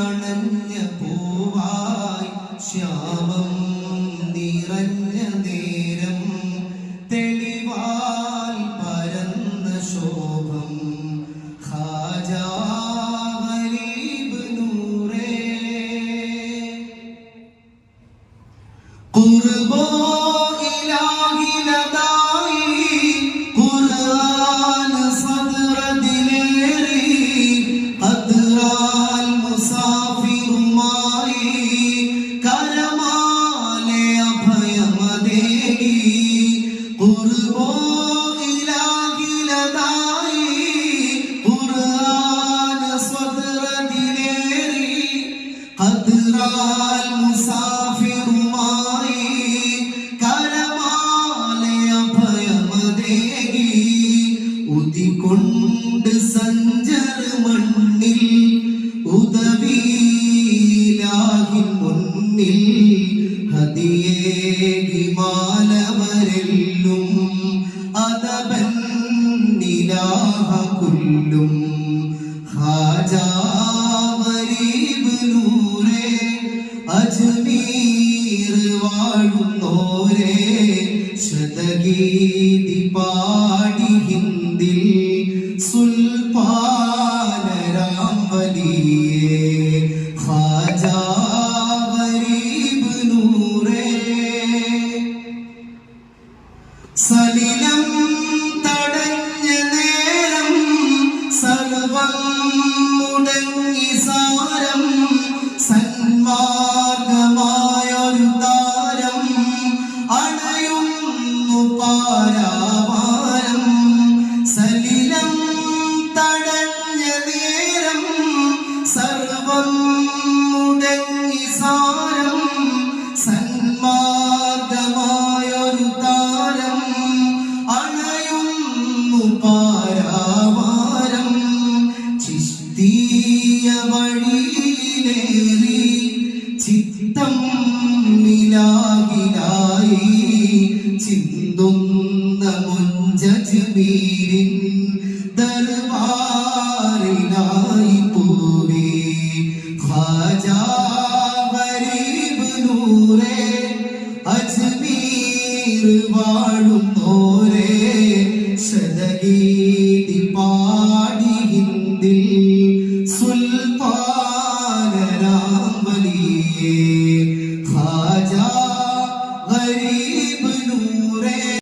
അണഞ്ഞ പൂവായി ശ്യാമം നിറഞ്ഞ നേരം തെളിവാൽ പരന്ന ശോഭം ഖാജാ ഗരീബ് നൂറേ ഖുർബോ ഇലാഹി ലദായി ഖുർആൻ സദ്ര ദിലേറി ഖദ്റാൽ മുസാഫിറുമായി കരമാലെ അഭയമദേകി ഖുർബോ ഇലാഹി ലദായി ഖുർആൻ സദ്ര ദിലേറി ഖദ്റാൽ മുസാഫിറുമായി കരമാലെ അഭയമദേകി ഉദികൊണ്ട് സഞ്ചര മണ്ണിൽ ഉദവിലാഹി മുന്നിൽ ഹദിയേകി മാനവരെല്ലും അദബൻ നിലാഹ കുല്ലും ഖാജാ ഗരീബ് നൂറേ അജ്മീർ വാഴുന്നോരേ ശതഗീതി പാടി ഹിന്ദിൽ സുൽത്താനരാം വലിയേ ഖാജാ ഗരീബ് നൂറേ സലിലം തടഞ്ഞ നേരം സർവം മുടങ്ങി സാരം സന്മാർഗമായൊരു താരം അണയുന്നു പാരാവാരം സലിലം തടഞ്ഞ നേരം സർവം മുടങ്ങി സാരം സന്മാർഗമായൊരു താരം അണയുന്നു പാരാവാരം ചിസ്തീയ വഴിയിലേറി ചിത്തം നിലാകിലായി ചിന്തുന്ന മുഞ്ചജ്മീരിൻ